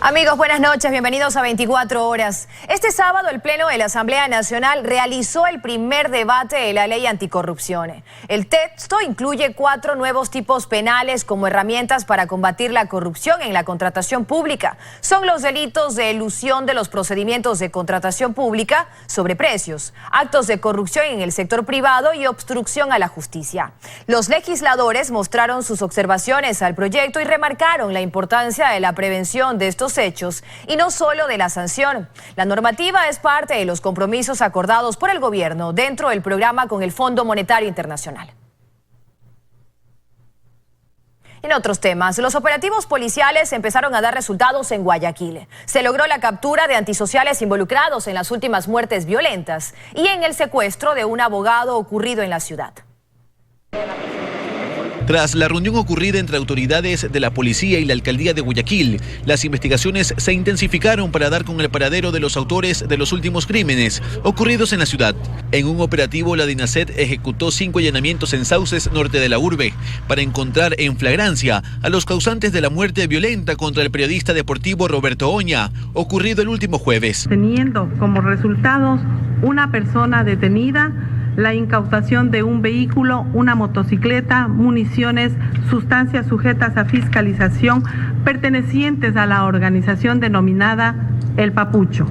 Amigos, buenas noches, bienvenidos a 24 horas. Este sábado el Pleno de la Asamblea Nacional realizó el primer debate de la ley anticorrupción. El texto incluye 4 nuevos tipos penales como herramientas para combatir la corrupción en la contratación pública. Son los delitos de elusión de los procedimientos de contratación pública, sobreprecios, actos de corrupción en el sector privado y obstrucción a la justicia. Los legisladores mostraron sus observaciones al proyecto y remarcaron la importancia de la prevención de estos hechos y no solo de la sanción. La normativa es parte de los compromisos acordados por el gobierno dentro del programa con el Fondo Monetario Internacional. En otros temas, los operativos policiales empezaron a dar resultados en Guayaquil. Se logró la captura de antisociales involucrados en las últimas muertes violentas y en el secuestro de un abogado ocurrido en la ciudad. Tras la reunión ocurrida entre autoridades de la policía y la alcaldía de Guayaquil, las investigaciones se intensificaron para dar con el paradero de los autores de los últimos crímenes ocurridos en la ciudad. En un operativo, la DINASET ejecutó 5 allanamientos en Sauces, norte de la urbe, para encontrar en flagrancia a los causantes de la muerte violenta contra el periodista deportivo Roberto Oña, ocurrido el último jueves. Teniendo como resultados una persona detenida, la incautación de un vehículo, una motocicleta, municiones, sustancias sujetas a fiscalización pertenecientes a la organización denominada El Papucho.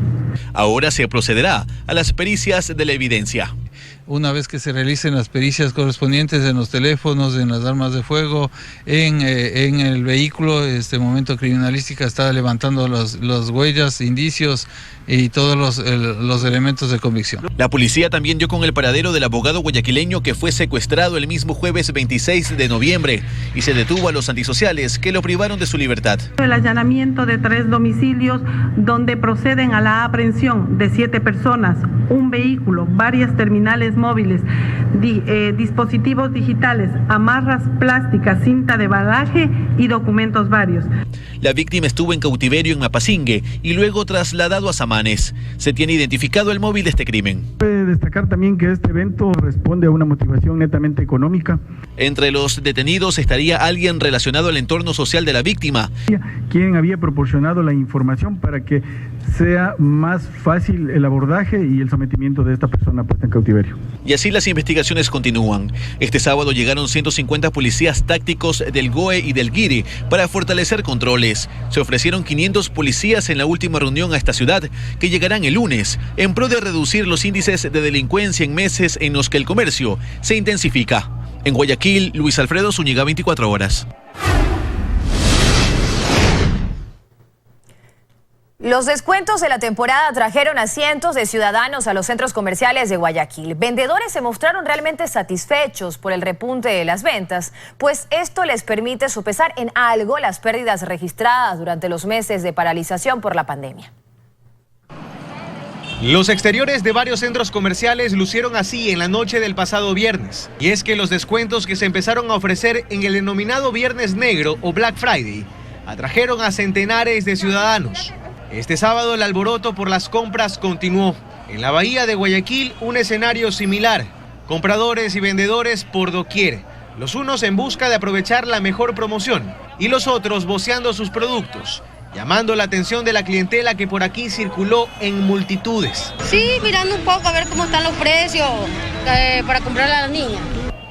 Ahora se procederá a las pericias de la evidencia. Una vez que se realicen las pericias correspondientes en los teléfonos, en las armas de fuego, en el vehículo, momento criminalística está levantando las huellas, indicios y todos los elementos de convicción. La policía también dio con el paradero del abogado guayaquileño que fue secuestrado el mismo jueves 26 de noviembre y se detuvo a los antisociales que lo privaron de su libertad. El allanamiento de 3 domicilios donde proceden a la aprehensión de 7 personas, un vehículo, varias terminales móviles, dispositivos digitales, amarras plásticas, cinta de balaje y documentos varios. La víctima estuvo en cautiverio en Mapasingue y luego trasladado a Samanes. Se tiene identificado el móvil de este crimen. Puede destacar también que este evento responde a una motivación netamente económica. Entre los detenidos estaría alguien relacionado al entorno social de la víctima, quien había proporcionado la información para que sea más fácil el abordaje y el sometimiento de esta persona puesta en cautiverio. Y así las investigaciones continúan. Este sábado llegaron 150 policías tácticos del GOE y del GIRI para fortalecer controles. Se ofrecieron 500 policías en la última reunión a esta ciudad, que llegarán el lunes, en pro de reducir los índices de delincuencia en meses en los que el comercio se intensifica. En Guayaquil, Luis Alfredo Zúñiga, 24 horas. Los descuentos de la temporada trajeron a cientos de ciudadanos a los centros comerciales de Guayaquil. Vendedores se mostraron realmente satisfechos por el repunte de las ventas, pues esto les permite sopesar en algo las pérdidas registradas durante los meses de paralización por la pandemia. Los exteriores de varios centros comerciales lucieron así en la noche del pasado viernes. Y es que los descuentos que se empezaron a ofrecer en el denominado Viernes Negro o Black Friday atrajeron a centenares de ciudadanos. Este sábado el alboroto por las compras continuó. En la bahía de Guayaquil, un escenario similar. Compradores y vendedores por doquier. Los unos en busca de aprovechar la mejor promoción y los otros voceando sus productos, llamando la atención de la clientela que por aquí circuló en multitudes. Sí, mirando un poco a ver cómo están los precios para comprar a las niñas.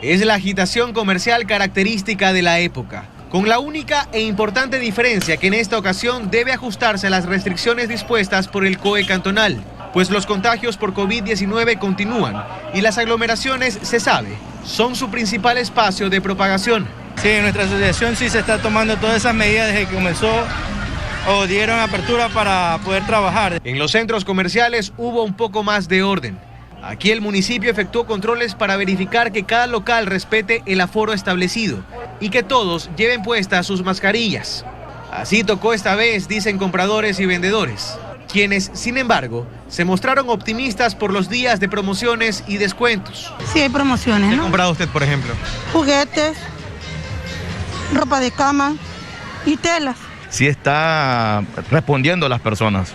Es la agitación comercial característica de la época, con la única e importante diferencia que en esta ocasión debe ajustarse a las restricciones dispuestas por el COE cantonal, pues los contagios por COVID-19 continúan y las aglomeraciones, se sabe, son su principal espacio de propagación. Sí, en nuestra asociación sí se está tomando todas esas medidas desde que comenzó o dieron apertura para poder trabajar. En los centros comerciales hubo un poco más de orden. Aquí el municipio efectuó controles para verificar que cada local respete el aforo establecido y que todos lleven puestas sus mascarillas. Así tocó esta vez, dicen compradores y vendedores, quienes, sin embargo, se mostraron optimistas por los días de promociones y descuentos. Sí, hay promociones, ¿no? ¿Qué ha comprado usted, por ejemplo? Juguetes, ropa de cama y telas. Sí está respondiendo a las personas.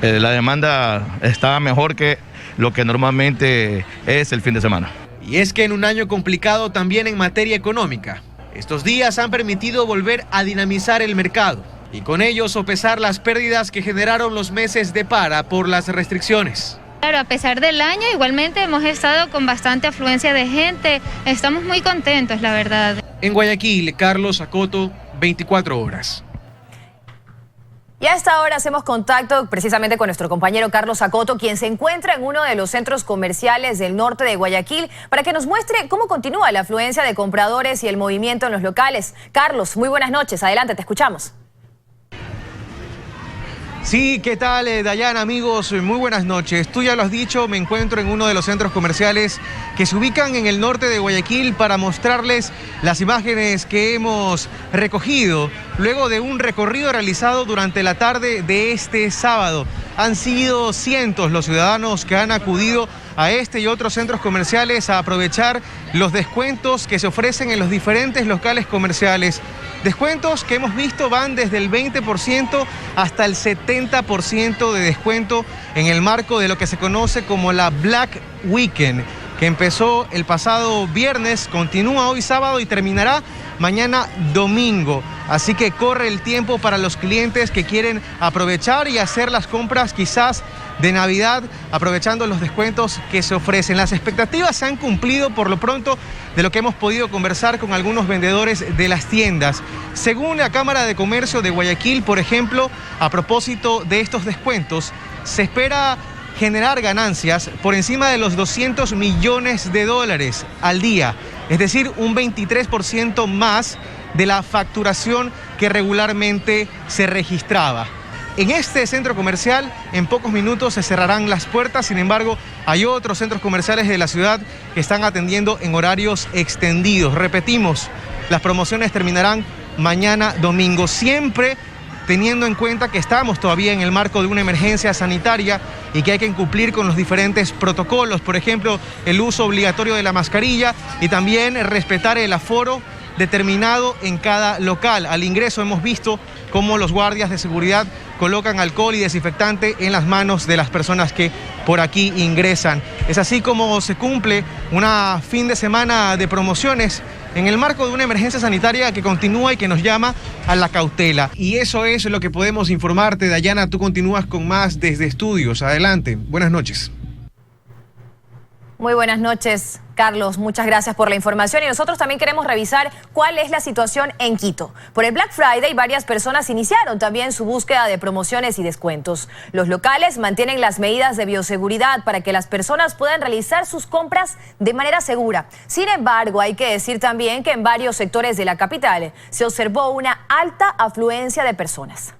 La demanda está mejor que lo que normalmente es el fin de semana. Y es que en un año complicado también en materia económica, estos días han permitido volver a dinamizar el mercado. y con ello sopesar las pérdidas que generaron los meses de para por las restricciones. Claro, a pesar del año, igualmente hemos estado con bastante afluencia de gente. Estamos muy contentos, la verdad. En Guayaquil, Carlos Acoto, 24 horas. Y a esta hora hacemos contacto precisamente con nuestro compañero Carlos Acoto, quien se encuentra en uno de los centros comerciales del norte de Guayaquil, para que nos muestre cómo continúa la afluencia de compradores y el movimiento en los locales. Carlos, muy buenas noches. Adelante, te escuchamos. Sí, ¿qué tal, Dayana, amigos? Muy buenas noches. Tú ya lo has dicho, me encuentro en uno de los centros comerciales que se ubican en el norte de Guayaquil para mostrarles las imágenes que hemos recogido luego de un recorrido realizado durante la tarde de este sábado. Han sido cientos los ciudadanos que han acudido a este y otros centros comerciales a aprovechar los descuentos que se ofrecen en los diferentes locales comerciales. Descuentos que hemos visto van desde el 20% hasta el 70% de descuento en el marco de lo que se conoce como la Black Weekend, que empezó el pasado viernes, continúa hoy sábado y terminará mañana domingo. Así que corre el tiempo para los clientes que quieren aprovechar y hacer las compras quizás de Navidad, aprovechando los descuentos que se ofrecen. Las expectativas se han cumplido por lo pronto de lo que hemos podido conversar con algunos vendedores de las tiendas. Según la Cámara de Comercio de Guayaquil, por ejemplo, a propósito de estos descuentos, se espera generar ganancias por encima de los 200 millones de dólares al día, es decir, un 23% más de la facturación que regularmente se registraba. En este centro comercial, en pocos minutos se cerrarán las puertas, sin embargo, hay otros centros comerciales de la ciudad que están atendiendo en horarios extendidos. Repetimos, las promociones terminarán mañana domingo, siempre teniendo en cuenta que estamos todavía en el marco de una emergencia sanitaria y que hay que cumplir con los diferentes protocolos, por ejemplo, el uso obligatorio de la mascarilla y también respetar el aforo determinado en cada local. Al ingreso hemos visto cómo los guardias de seguridad colocan alcohol y desinfectante en las manos de las personas que por aquí ingresan. Es así como se cumple una fin de semana de promociones en el marco de una emergencia sanitaria que continúa y que nos llama a la cautela. Y eso es lo que podemos informarte. Dayana, tú continúas con más desde estudios. Adelante. Buenas noches. Muy buenas noches, Carlos. Muchas gracias por la información y nosotros también queremos revisar cuál es la situación en Quito. Por el Black Friday, varias personas iniciaron también su búsqueda de promociones y descuentos. Los locales mantienen las medidas de bioseguridad para que las personas puedan realizar sus compras de manera segura. Sin embargo, hay que decir también que en varios sectores de la capital se observó una alta afluencia de personas.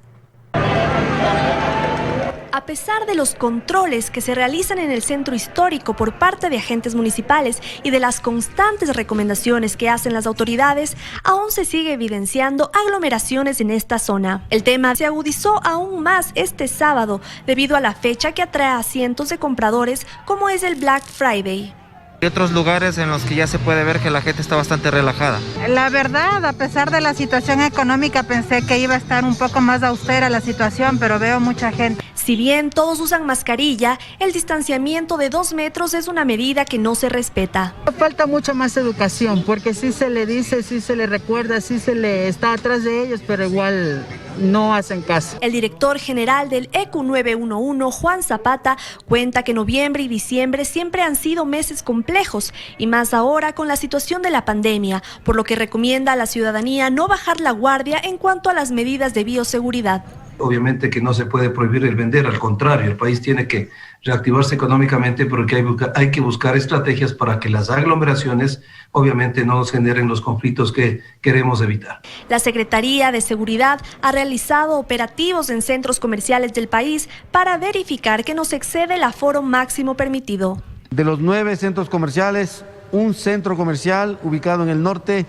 A pesar de los controles que se realizan en el centro histórico por parte de agentes municipales y de las constantes recomendaciones que hacen las autoridades, aún se sigue evidenciando aglomeraciones en esta zona. El tema se agudizó aún más este sábado debido a la fecha que atrae a cientos de compradores como es el Black Friday. Hay otros lugares en los que ya se puede ver que la gente está bastante relajada. La verdad, a pesar de la situación económica, pensé que iba a estar un poco más austera la situación, pero veo mucha gente. Si bien todos usan mascarilla, el distanciamiento de 2 metros es una medida que no se respeta. Falta mucho más educación, porque sí se le dice, sí se le recuerda, sí se le está atrás de ellos, pero igual no hacen caso. El director general del EQ 911, Juan Zapata, cuenta que noviembre y diciembre siempre han sido meses complejos, y más ahora con la situación de la pandemia, por lo que recomienda a la ciudadanía no bajar la guardia en cuanto a las medidas de bioseguridad. Obviamente que no se puede prohibir el vender, al contrario, el país tiene que reactivarse económicamente porque hay que buscar estrategias para que las aglomeraciones obviamente no nos generen los conflictos que queremos evitar. La Secretaría de Seguridad ha realizado operativos en centros comerciales del país para verificar que no se excede el aforo máximo permitido. De los 9 centros comerciales, un centro comercial ubicado en el norte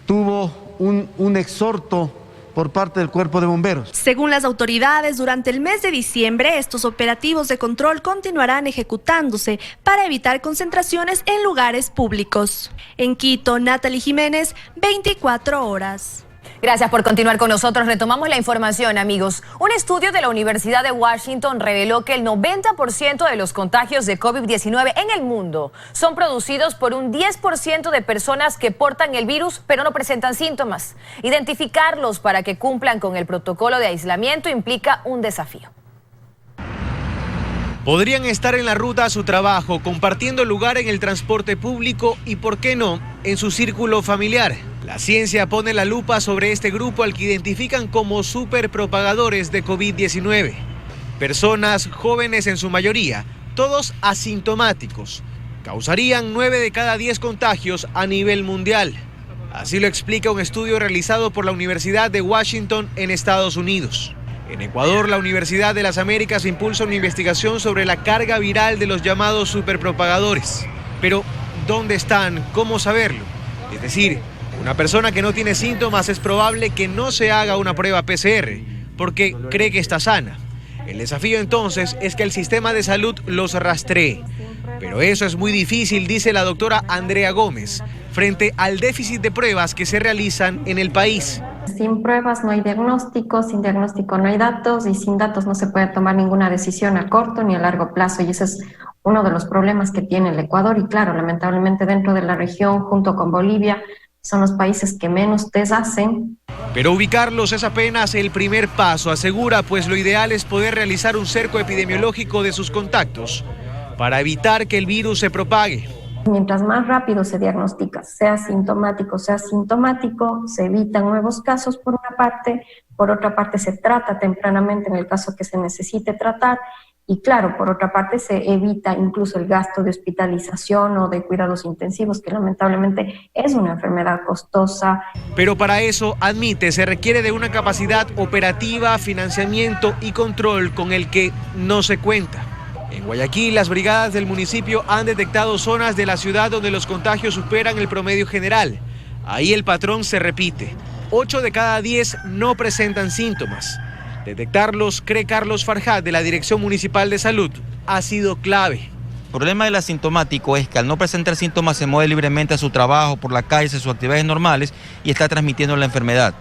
tuvo un exhorto por parte del Cuerpo de Bomberos. Según las autoridades, durante el mes de diciembre, estos operativos de control continuarán ejecutándose para evitar concentraciones en lugares públicos. En Quito, Natalie Jiménez, 24 horas. Gracias por continuar con nosotros. Retomamos la información, amigos. Un estudio de la Universidad de Washington reveló que el 90% de los contagios de COVID-19 en el mundo son producidos por un 10% de personas que portan el virus pero no presentan síntomas. Identificarlos para que cumplan con el protocolo de aislamiento implica un desafío. Podrían estar en la ruta a su trabajo, compartiendo lugar en el transporte público y, ¿por qué no?, en su círculo familiar. La ciencia pone la lupa sobre este grupo al que identifican como superpropagadores de COVID-19. Personas jóvenes en su mayoría, todos asintomáticos. Causarían 9 de cada 10 contagios a nivel mundial. Así lo explica un estudio realizado por la Universidad de Washington en Estados Unidos. En Ecuador, la Universidad de las Américas impulsa una investigación sobre la carga viral de los llamados superpropagadores. Pero, ¿dónde están? ¿Cómo saberlo? Es decir, una persona que no tiene síntomas es probable que no se haga una prueba PCR, porque cree que está sana. El desafío entonces es que el sistema de salud los rastree. Pero eso es muy difícil, dice la doctora Andrea Gómez, frente al déficit de pruebas que se realizan en el país. Sin pruebas no hay diagnóstico, sin diagnóstico no hay datos y sin datos no se puede tomar ninguna decisión a corto ni a largo plazo, y ese es uno de los problemas que tiene el Ecuador y claro, lamentablemente dentro de la región junto con Bolivia son los países que menos test hacen. Pero ubicarlos es apenas el primer paso, asegura, pues lo ideal es poder realizar un cerco epidemiológico de sus contactos para evitar que el virus se propague. Mientras más rápido se diagnostica, sea sintomático, se evitan nuevos casos por una parte, por otra parte se trata tempranamente en el caso que se necesite tratar y claro, por otra parte se evita incluso el gasto de hospitalización o de cuidados intensivos, que lamentablemente es una enfermedad costosa. Pero para eso, admite, se requiere de una capacidad operativa, financiamiento y control con el que no se cuenta. En Guayaquil, las brigadas del municipio han detectado zonas de la ciudad donde los contagios superan el promedio general. Ahí el patrón se repite. 8 de cada 10 no presentan síntomas. Detectarlos, cree Carlos Farjat, de la Dirección Municipal de Salud, ha sido clave. El problema del asintomático es que al no presentar síntomas se mueve libremente a su trabajo, por la calle, a sus actividades normales y está transmitiendo la enfermedad.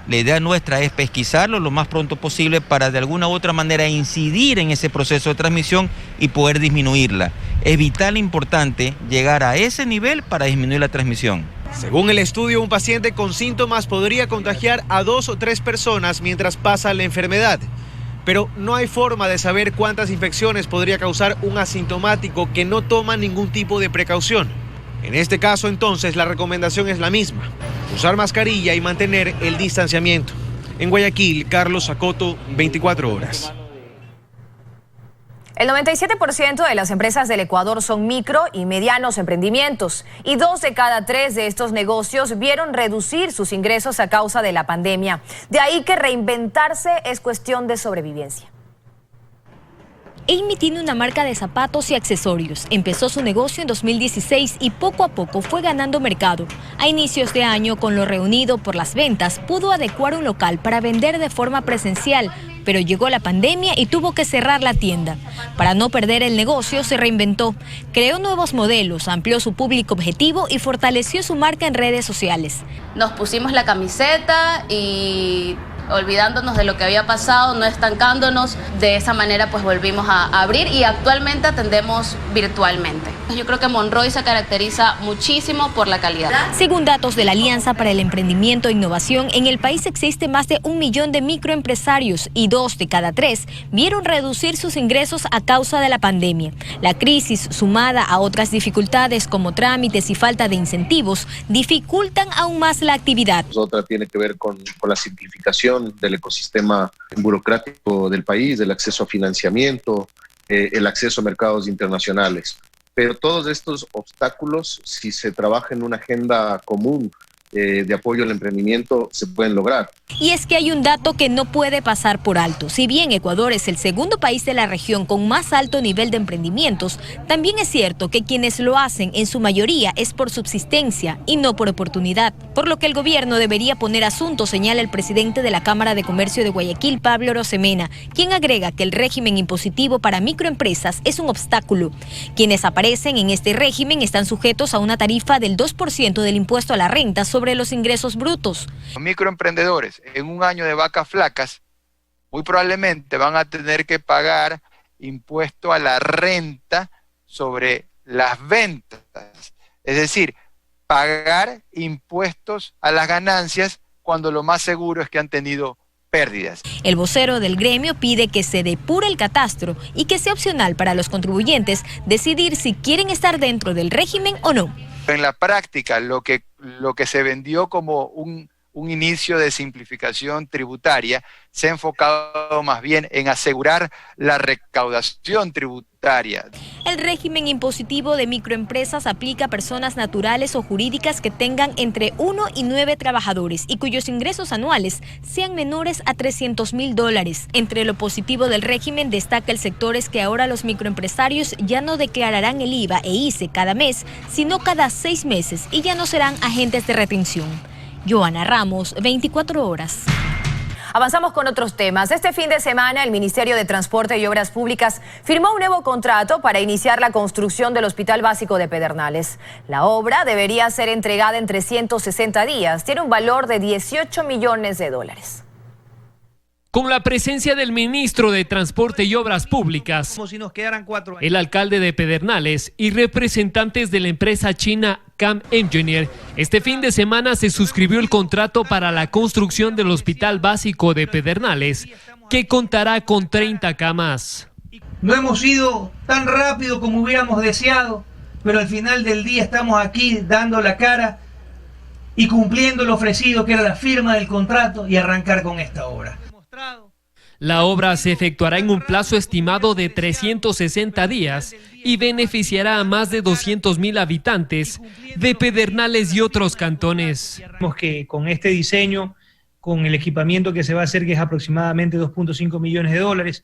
La idea nuestra es pesquisarlo lo más pronto posible para de alguna u otra manera incidir en ese proceso de transmisión y poder disminuirla. Es vital e importante llegar a ese nivel para disminuir la transmisión. Según el estudio, un paciente con síntomas podría contagiar a 2 o 3 personas mientras pasa la enfermedad. Pero no hay forma de saber cuántas infecciones podría causar un asintomático que no toma ningún tipo de precaución. En este caso, entonces, la recomendación es la misma: usar mascarilla y mantener el distanciamiento. En Guayaquil, Carlos Sacoto, 24 horas. El 97% de las empresas del Ecuador son micro y medianos emprendimientos y 2 de cada 3 de estos negocios vieron reducir sus ingresos a causa de la pandemia. De ahí que reinventarse es cuestión de sobrevivencia. Amy tiene una marca de zapatos y accesorios. Empezó su negocio en 2016 y poco a poco fue ganando mercado. A inicios de año, con lo reunido por las ventas, pudo adecuar un local para vender de forma presencial, pero llegó la pandemia y tuvo que cerrar la tienda. Para no perder el negocio, se reinventó, creó nuevos modelos, amplió su público objetivo y fortaleció su marca en redes sociales. Nos pusimos la camiseta y olvidándonos de lo que había pasado, no estancándonos, de esa manera pues volvimos a abrir y actualmente atendemos virtualmente. Yo creo que Monroy se caracteriza muchísimo por la calidad. Según datos de la Alianza para el Emprendimiento e Innovación, en el país existe más de 1 millón de microempresarios y 2 de cada 3 vieron reducir sus ingresos a causa de la pandemia. La crisis, sumada a otras dificultades como trámites y falta de incentivos, dificultan aún más la actividad. Otra tiene que ver con la simplificación del ecosistema burocrático del país, del acceso a financiamiento, el acceso a mercados internacionales. Pero todos estos obstáculos, si se trabaja en una agenda común de apoyo al emprendimiento, se pueden lograr. Y es que hay un dato que no puede pasar por alto. Si bien Ecuador es el segundo país de la región con más alto nivel de emprendimientos, también es cierto que quienes lo hacen en su mayoría es por subsistencia y no por oportunidad. Por lo que el gobierno debería poner asunto, señala el presidente de la Cámara de Comercio de Guayaquil, Pablo Rosemena, quien agrega que el régimen impositivo para microempresas es un obstáculo. Quienes aparecen en este régimen están sujetos a una tarifa del 2% del impuesto a la renta sobre sobre los ingresos brutos. Los microemprendedores en un año de vacas flacas muy probablemente van a tener que pagar impuesto a la renta sobre las ventas, es decir, pagar impuestos a las ganancias cuando lo más seguro es que han tenido pérdidas. El vocero del gremio pide que se depure el catastro y que sea opcional para los contribuyentes decidir si quieren estar dentro del régimen o no. En la práctica, lo que se vendió como un inicio de simplificación tributaria se ha enfocado más bien en asegurar la recaudación tributaria. El régimen impositivo de microempresas aplica a personas naturales o jurídicas que tengan entre 1 y 9 trabajadores y cuyos ingresos anuales sean menores a $300.000. Entre lo positivo del régimen destaca el sector es que ahora los microempresarios ya no declararán el IVA e ICE cada mes, sino cada 6 meses y ya no serán agentes de retención. Joana Ramos, 24 horas. Avanzamos con otros temas. Este fin de semana el Ministerio de Transporte y Obras Públicas firmó un nuevo contrato para iniciar la construcción del Hospital Básico de Pedernales. La obra debería ser entregada en 360 días. Tiene un valor de $18 millones. Con la presencia del ministro de Transporte y Obras Públicas, Como si nos quedaran 4 años. el alcalde de Pedernales y representantes de la empresa china CAM Engineer, este fin de semana se suscribió el contrato para la construcción del Hospital Básico de Pedernales, que contará con 30 camas. No hemos ido tan rápido como hubiéramos deseado, pero al final del día estamos aquí dando la cara y cumpliendo lo ofrecido, que era la firma del contrato y arrancar con esta obra. La obra se efectuará en un plazo estimado de 360 días y beneficiará a más de 200.000 habitantes de Pedernales y otros cantones. Vemos que con este diseño, con el equipamiento que se va a hacer, que es aproximadamente $2.5 millones,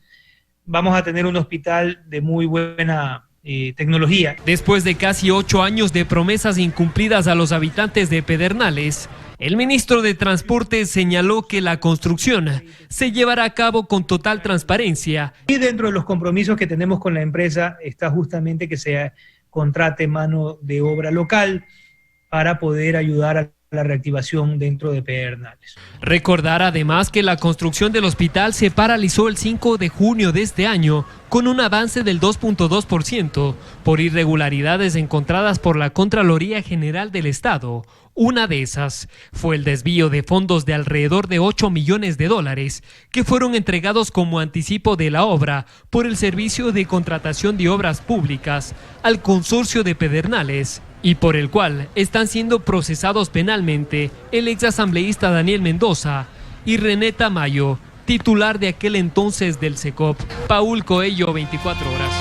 vamos a tener un hospital de muy buena tecnología. Después de casi 8 años de promesas incumplidas a los habitantes de Pedernales, el ministro de Transporte señaló que la construcción se llevará a cabo con total transparencia. Y dentro de los compromisos que tenemos con la empresa está justamente que se contrate mano de obra local para poder ayudar a la reactivación dentro de Pedernales. Recordar además que la construcción del hospital se paralizó el 5 de junio de este año con un avance del 2.2% por irregularidades encontradas por la Contraloría General del Estado. Una de esas fue el desvío de fondos de alrededor de $8 millones que fueron entregados como anticipo de la obra por el Servicio de Contratación de Obras Públicas al Consorcio de Pedernales y por el cual están siendo procesados penalmente el exasambleísta Daniel Mendoza y René Tamayo, titular de aquel entonces del SECOP. Paul Coello, 24 horas.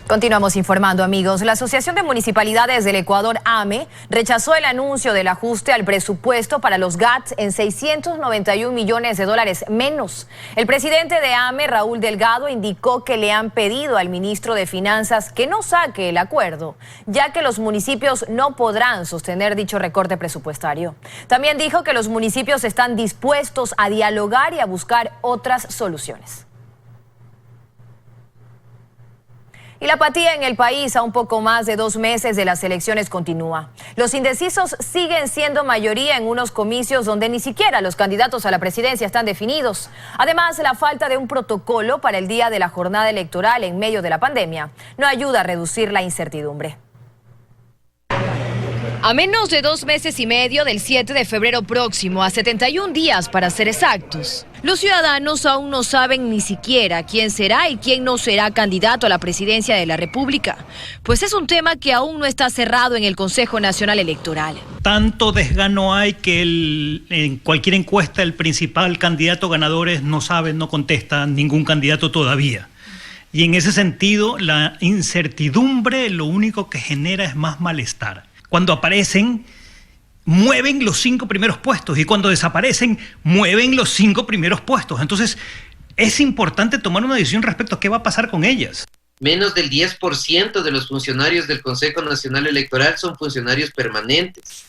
Continuamos informando, amigos. La Asociación de Municipalidades del Ecuador, AME, rechazó el anuncio del ajuste al presupuesto para los GATS en $691 millones menos. El presidente de AME, Raúl Delgado, indicó que le han pedido al ministro de Finanzas que no saque el acuerdo, ya que los municipios no podrán sostener dicho recorte presupuestario. También dijo que los municipios están dispuestos a dialogar y a buscar otras soluciones. Y la apatía en el país a un poco más de 2 meses de las elecciones continúa. Los indecisos siguen siendo mayoría en unos comicios donde ni siquiera los candidatos a la presidencia están definidos. Además, la falta de un protocolo para el día de la jornada electoral en medio de la pandemia no ayuda a reducir la incertidumbre. A menos de 2 meses y medio del 7 de febrero próximo, a 71 días para ser exactos, los ciudadanos aún no saben ni siquiera quién será y quién no será candidato a la presidencia de la República, pues es un tema que aún no está cerrado en el Consejo Nacional Electoral. Tanto desgano hay que en cualquier encuesta el principal candidato ganador no sabe, no contesta ningún candidato todavía. Y en ese sentido, la incertidumbre lo único que genera es más malestar. Cuando aparecen, mueven los 5 primeros puestos y cuando desaparecen, mueven los 5 primeros puestos. Entonces, es importante tomar una decisión respecto a qué va a pasar con ellas. Menos del 10% de los funcionarios del Consejo Nacional Electoral son funcionarios permanentes.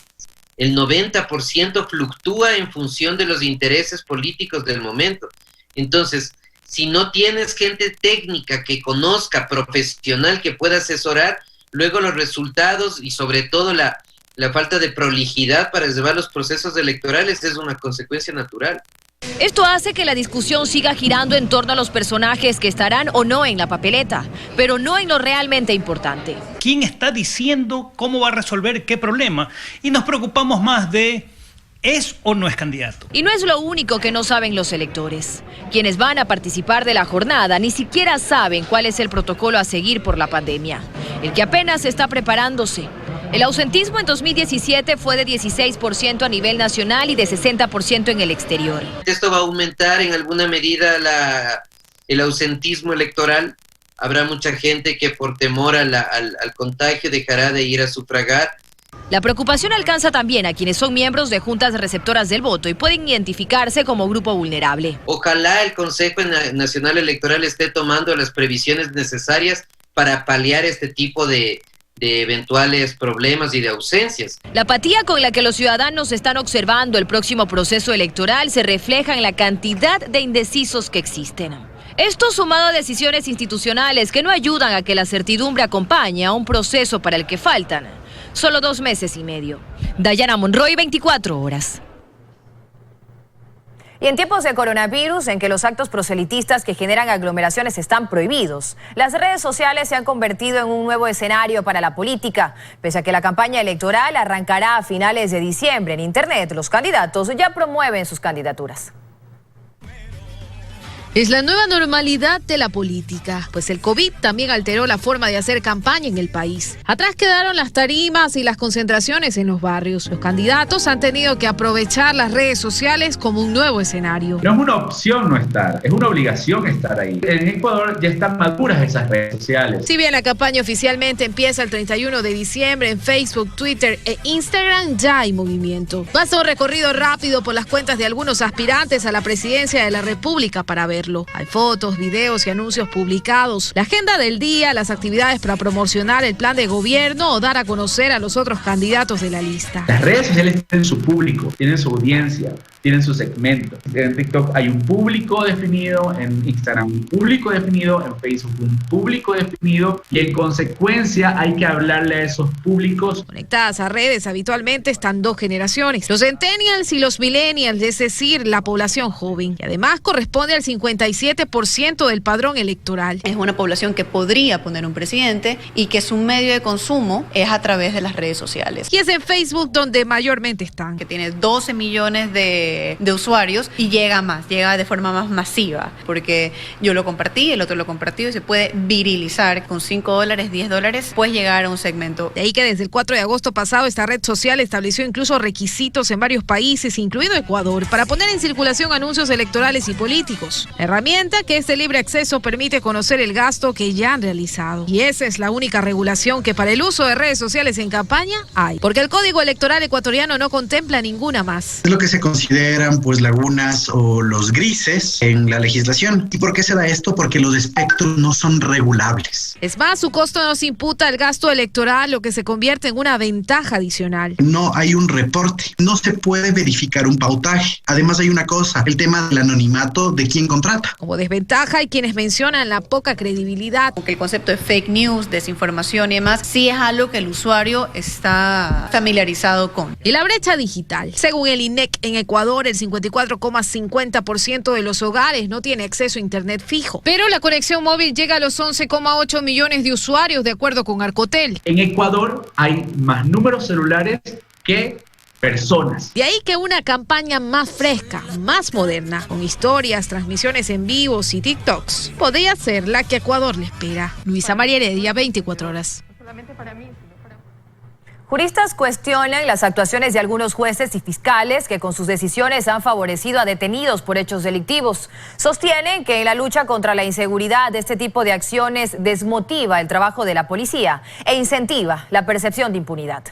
El 90% fluctúa en función de los intereses políticos del momento. Entonces, si no tienes gente técnica que conozca, profesional, que pueda asesorar, luego los resultados y sobre todo la falta de prolijidad para llevar los procesos electorales es una consecuencia natural. Esto hace que la discusión siga girando en torno a los personajes que estarán o no en la papeleta, pero no en lo realmente importante. ¿Quién está diciendo cómo va a resolver qué problema? Y nos preocupamos más de ¿es o no es candidato? Y no es lo único que no saben los electores. Quienes van a participar de la jornada ni siquiera saben cuál es el protocolo a seguir por la pandemia. El que apenas está preparándose. El ausentismo en 2017 fue de 16% a nivel nacional y de 60% en el exterior. Esto va a aumentar en alguna medida el ausentismo electoral. Habrá mucha gente que por temor al contagio dejará de ir a sufragar. La preocupación alcanza también a quienes son miembros de juntas receptoras del voto y pueden identificarse como grupo vulnerable. Ojalá el Consejo Nacional Electoral esté tomando las previsiones necesarias para paliar este tipo de eventuales problemas y de ausencias. La apatía con la que los ciudadanos están observando el próximo proceso electoral se refleja en la cantidad de indecisos que existen. Esto sumado a decisiones institucionales que no ayudan a que la certidumbre acompañe a un proceso para el que faltan solo 2 meses y medio. Dayana Monroy, 24 horas. Y en tiempos de coronavirus, en que los actos proselitistas que generan aglomeraciones están prohibidos, las redes sociales se han convertido en un nuevo escenario para la política. Pese a que la campaña electoral arrancará a finales de diciembre en Internet, los candidatos ya promueven sus candidaturas. Es la nueva normalidad de la política, pues el COVID también alteró la forma de hacer campaña en el país. Atrás quedaron las tarimas y las concentraciones en los barrios. Los candidatos han tenido que aprovechar las redes sociales como un nuevo escenario. No es una opción no estar, es una obligación estar ahí. En Ecuador ya están maduras esas redes sociales. Si bien la campaña oficialmente empieza el 31 de diciembre en Facebook, Twitter e Instagram, ya hay movimiento. Basta un recorrido rápido por las cuentas de algunos aspirantes a la presidencia de la República para ver. Hay fotos, videos y anuncios publicados, la agenda del día, las actividades para promocionar el plan de gobierno o dar a conocer a los otros candidatos de la lista. Las redes sociales tienen su público, tienen su audiencia, tienen su segmento. En TikTok hay un público definido, en Instagram un público definido, en Facebook un público definido y en consecuencia hay que hablarle a esos públicos. Conectadas a redes habitualmente están 2 generaciones, los centennials y los millennials, es decir, la población joven, y además corresponde al 57% del padrón electoral. Es una población que podría poner un presidente y que su medio de consumo es a través de las redes sociales. Y es en Facebook donde mayormente están. Que tiene 12 millones de usuarios y llega más, llega de forma más masiva, porque yo lo compartí, el otro lo compartió y se puede virilizar con $5, $10, puedes llegar a un segmento. De ahí que desde el 4 de agosto pasado esta red social estableció incluso requisitos en varios países, incluido Ecuador, para poner en circulación anuncios electorales y políticos. Herramienta que este libre acceso permite conocer el gasto que ya han realizado. Y esa es la única regulación que para el uso de redes sociales en campaña hay, porque el Código Electoral ecuatoriano no contempla ninguna más. Es lo que se consideran pues lagunas o los grises en la legislación. ¿Y por qué se da esto? Porque los espectros no son regulables. Es más, su costo no se imputa al gasto electoral, lo que se convierte en una ventaja adicional. No hay un reporte, no se puede verificar un pautaje. Además hay una cosa, el tema del anonimato de quién contrata. Como desventaja hay quienes mencionan la poca credibilidad. Porque el concepto de fake news, desinformación y demás, sí es algo que el usuario está familiarizado con. Y la brecha digital. Según el INEC, en Ecuador el 54,50% de los hogares no tiene acceso a internet fijo. Pero la conexión móvil llega a los 11,8 millones de usuarios, de acuerdo con Arcotel. En Ecuador hay más números celulares que personas. De ahí que una campaña más fresca, más moderna, con historias, transmisiones en vivos y TikToks, podría ser la que Ecuador le espera. Luisa María Heredia, 24 horas. Juristas cuestionan las actuaciones de algunos jueces y fiscales que con sus decisiones han favorecido a detenidos por hechos delictivos. Sostienen que en la lucha contra la inseguridad este tipo de acciones desmotiva el trabajo de la policía e incentiva la percepción de impunidad.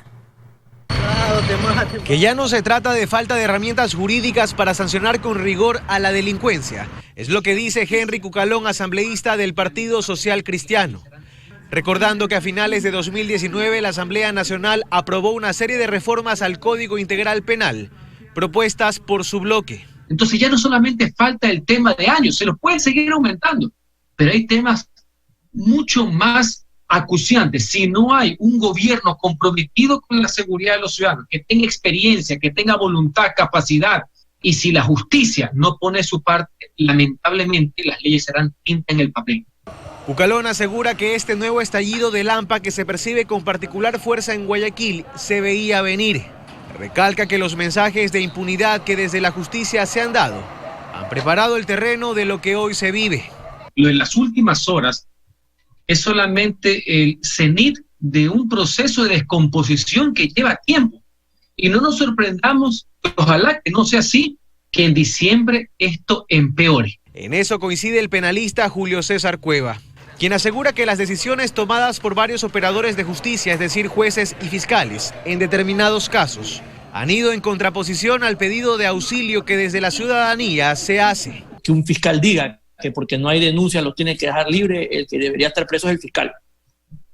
Que ya no se trata de falta de herramientas jurídicas para sancionar con rigor a la delincuencia. Es lo que dice Henry Cucalón, asambleísta del Partido Social Cristiano. Recordando que a finales de 2019 la Asamblea Nacional aprobó una serie de reformas al Código Integral Penal, propuestas por su bloque. Entonces ya no solamente falta el tema de años, se los pueden seguir aumentando, pero hay temas mucho más acuciante. Si no hay un gobierno comprometido con la seguridad de los ciudadanos, que tenga experiencia, que tenga voluntad, capacidad, y si la justicia no pone su parte, lamentablemente las leyes serán tinta en el papel. Cucalón asegura que este nuevo estallido del AMPA que se percibe con particular fuerza en Guayaquil se veía venir. Recalca que los mensajes de impunidad que desde la justicia se han dado han preparado el terreno de lo que hoy se vive. Lo en las últimas horas es solamente el cenit de un proceso de descomposición que lleva tiempo. Y no nos sorprendamos, ojalá que no sea así, que en diciembre esto empeore. En eso coincide el penalista Julio César Cueva, quien asegura que las decisiones tomadas por varios operadores de justicia, es decir, jueces y fiscales, en determinados casos, han ido en contraposición al pedido de auxilio que desde la ciudadanía se hace. Que un fiscal diga que porque no hay denuncia lo tiene que dejar libre, el que debería estar preso es el fiscal,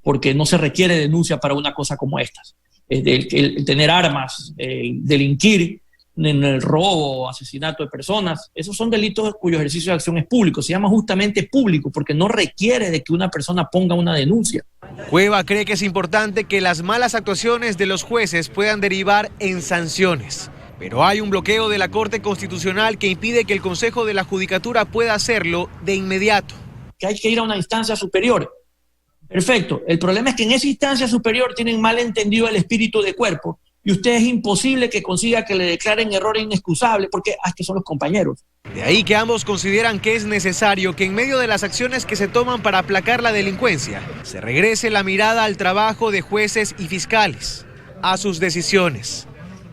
porque no se requiere denuncia para una cosa como estas. El tener armas, el delinquir en el robo, asesinato de personas, esos son delitos cuyo ejercicio de acción es público, se llama justamente público porque no requiere de que una persona ponga una denuncia. Cueva cree que es importante que las malas actuaciones de los jueces puedan derivar en sanciones, pero hay un bloqueo de la Corte Constitucional que impide que el Consejo de la Judicatura pueda hacerlo de inmediato. Que hay que ir a una instancia superior. Perfecto, el problema es que en esa instancia superior tienen mal entendido el espíritu de cuerpo y usted es imposible que consiga que le declaren error inexcusable porque que son los compañeros. De ahí que ambos consideran que es necesario que en medio de las acciones que se toman para aplacar la delincuencia, se regrese la mirada al trabajo de jueces y fiscales, a sus decisiones.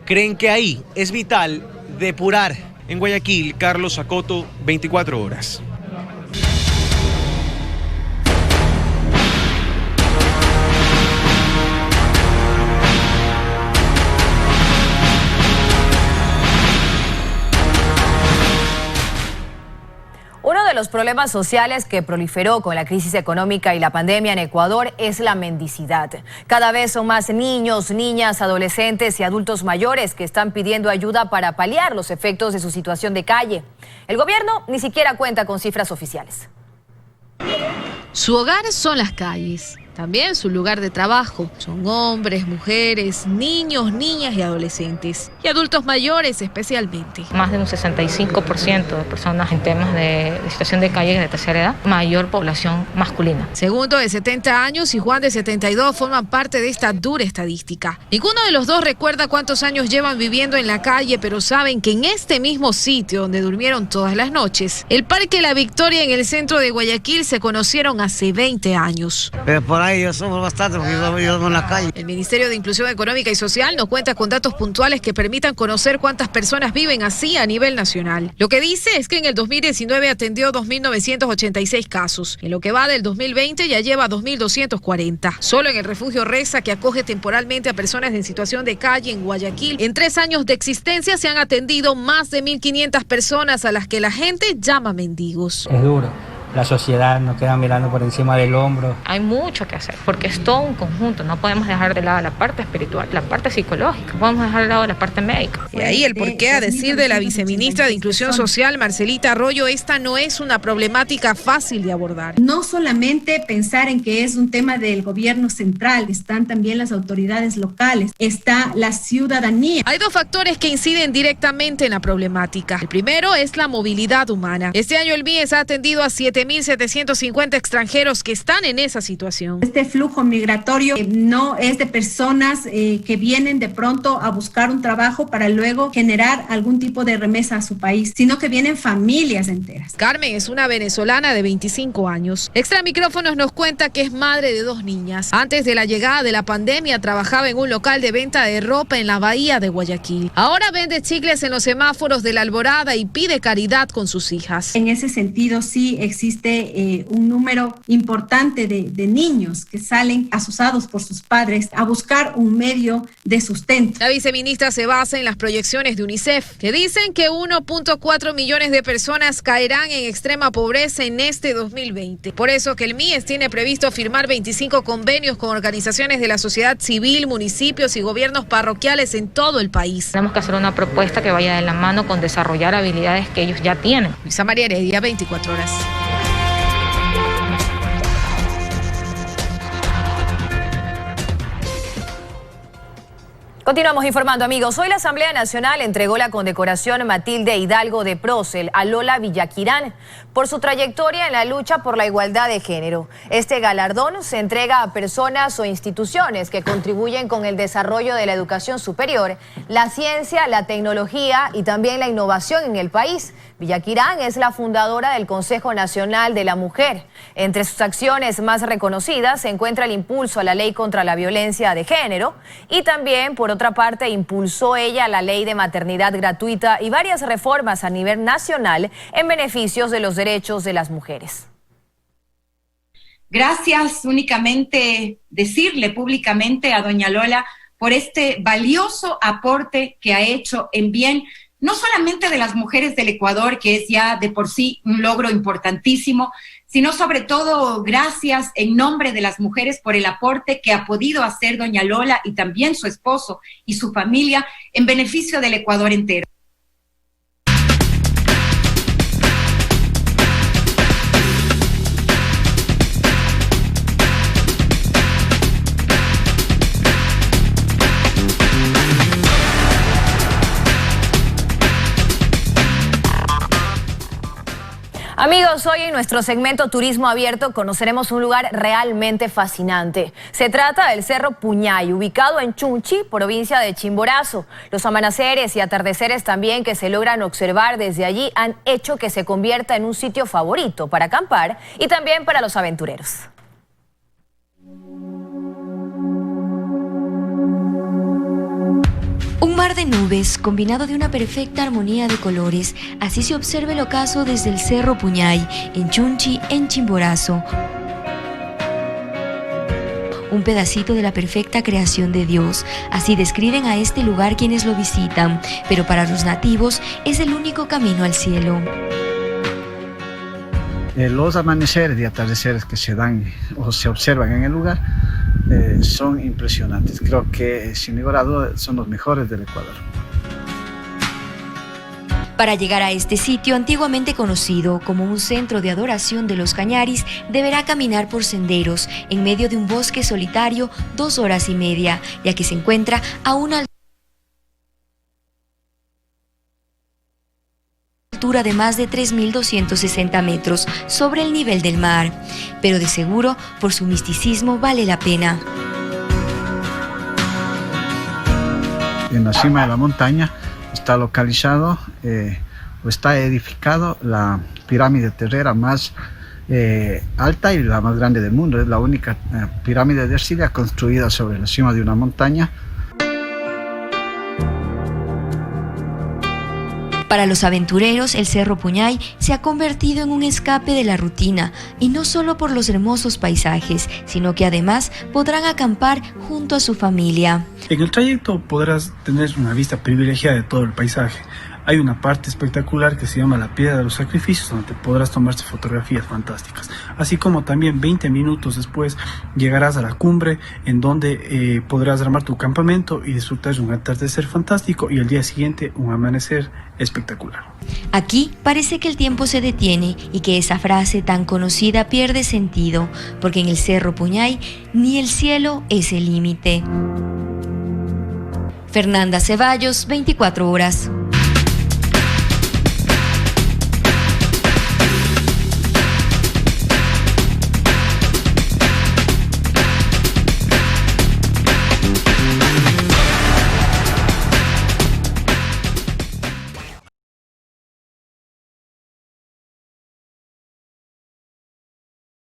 Creen que ahí es vital depurar. En Guayaquil, Carlos Acoto, 24 horas. Uno de los problemas sociales que proliferó con la crisis económica y la pandemia en Ecuador es la mendicidad. Cada vez son más niños, niñas, adolescentes y adultos mayores que están pidiendo ayuda para paliar los efectos de su situación de calle. El gobierno ni siquiera cuenta con cifras oficiales. Su hogar son las calles, también su lugar de trabajo. Son hombres, mujeres, niños, niñas y adolescentes. Y adultos mayores especialmente. Más de un 65% de personas en temas de situación de calle de tercera edad, mayor población masculina. Segundo de 70 años y Juan de 72 forman parte de esta dura estadística. Ninguno de los dos recuerda cuántos años llevan viviendo en la calle, pero saben que en este mismo sitio donde durmieron todas las noches, el Parque La Victoria en el centro de Guayaquil, se conocieron hace 20 años. Pero por ahí yo sufro bastante porque yo vivo en la calle. El Ministerio de Inclusión Económica y Social no cuenta con datos puntuales que permitan conocer cuántas personas viven así a nivel nacional. Lo que dice es que en el 2019 atendió 2.986 casos. En lo que va del 2020 ya lleva 2.240. Solo en el refugio Reza, que acoge temporalmente a personas en situación de calle en Guayaquil, en 3 años de existencia se han atendido más de 1.500 personas a las que la gente llama mendigos. Es duro. La sociedad nos queda mirando por encima del hombro. Hay mucho que hacer, porque es todo un conjunto. No podemos dejar de lado la parte espiritual, la parte psicológica, no podemos dejar de lado la parte médica. Y ahí el porqué, a decir de la viceministra de Inclusión Social, Marcelita Arroyo, esta no es una problemática fácil de abordar. No solamente pensar en que es un tema del gobierno central, están también las autoridades locales, está la ciudadanía. Hay 2 factores que inciden directamente en la problemática. El primero es la movilidad humana. Este año el MIES ha atendido a 7.750 extranjeros que están en esa situación. Este flujo migratorio no es de personas que vienen de pronto a buscar un trabajo para luego generar algún tipo de remesa a su país, sino que vienen familias enteras. Carmen es una venezolana de 25 años. Extra Micrófonos nos cuenta que es madre de 2 niñas. Antes de la llegada de la pandemia trabajaba en un local de venta de ropa en la bahía de Guayaquil. Ahora vende chicles en los semáforos de la Alborada y pide caridad con sus hijas. En ese sentido sí existe un número importante de niños que salen asusados por sus padres a buscar un medio de sustento. La viceministra se basa en las proyecciones de UNICEF, que dicen que 1.4 millones de personas caerán en extrema pobreza en este 2020. Por eso que el MIES tiene previsto firmar 25 convenios con organizaciones de la sociedad civil, municipios y gobiernos parroquiales en todo el país. Tenemos que hacer una propuesta que vaya de la mano con desarrollar habilidades que ellos ya tienen. Luisa María Heredia, 24 horas. Continuamos informando, amigos. Hoy la Asamblea Nacional entregó la condecoración Matilde Hidalgo de Procel a Lola Villaquirán por su trayectoria en la lucha por la igualdad de género. Este galardón se entrega a personas o instituciones que contribuyen con el desarrollo de la educación superior, la ciencia, la tecnología y también la innovación en el país. Villaquirán es la fundadora del Consejo Nacional de la Mujer. Entre sus acciones más reconocidas se encuentra el impulso a la ley contra la violencia de género y también, por otra parte, impulsó ella la ley de maternidad gratuita y varias reformas a nivel nacional en beneficios de los derechos de las mujeres. Gracias, únicamente decirle públicamente a doña Lola por este valioso aporte que ha hecho en bien no solamente de las mujeres del Ecuador, que es ya de por sí un logro importantísimo, sino sobre todo gracias en nombre de las mujeres por el aporte que ha podido hacer doña Lola y también su esposo y su familia en beneficio del Ecuador entero. Amigos, hoy en nuestro segmento Turismo Abierto conoceremos un lugar realmente fascinante. Se trata del Cerro Puñay, ubicado en Chunchi, provincia de Chimborazo. Los amaneceres y atardeceres también que se logran observar desde allí han hecho que se convierta en un sitio favorito para acampar y también para los aventureros. Un mar de nubes combinado de una perfecta armonía de colores, así se observa el ocaso desde el Cerro Puñay, en Chunchi, en Chimborazo. Un pedacito de la perfecta creación de Dios, así describen a este lugar quienes lo visitan, pero para los nativos es el único camino al cielo. Los amaneceres y atardeceres que se dan o se observan en el lugar son impresionantes. Creo que sin lugar a dudas son los mejores del Ecuador. Para llegar a este sitio antiguamente conocido como un centro de adoración de los Cañaris, deberá caminar por senderos en medio de un bosque solitario 2 horas y media, ya que se encuentra a una altura de más de 3.260 metros sobre el nivel del mar, pero de seguro por su misticismo vale la pena. En la cima de la montaña está localizado o está edificado la pirámide terrera más alta y la más grande del mundo. Es la única pirámide de arcilla construida sobre la cima de una montaña. Para los aventureros, el Cerro Puñay se ha convertido en un escape de la rutina, y no solo por los hermosos paisajes, sino que además podrán acampar junto a su familia. En el trayecto podrás tener una vista privilegiada de todo el paisaje. Hay una parte espectacular que se llama la Piedra de los Sacrificios, donde podrás tomarse fotografías fantásticas. Así como también 20 minutos después llegarás a la cumbre, en donde podrás armar tu campamento y disfrutar de un atardecer fantástico y el día siguiente un amanecer espectacular. Aquí parece que el tiempo se detiene y que esa frase tan conocida pierde sentido, porque en el Cerro Puñay ni el cielo es el límite. Fernanda Ceballos, 24 horas.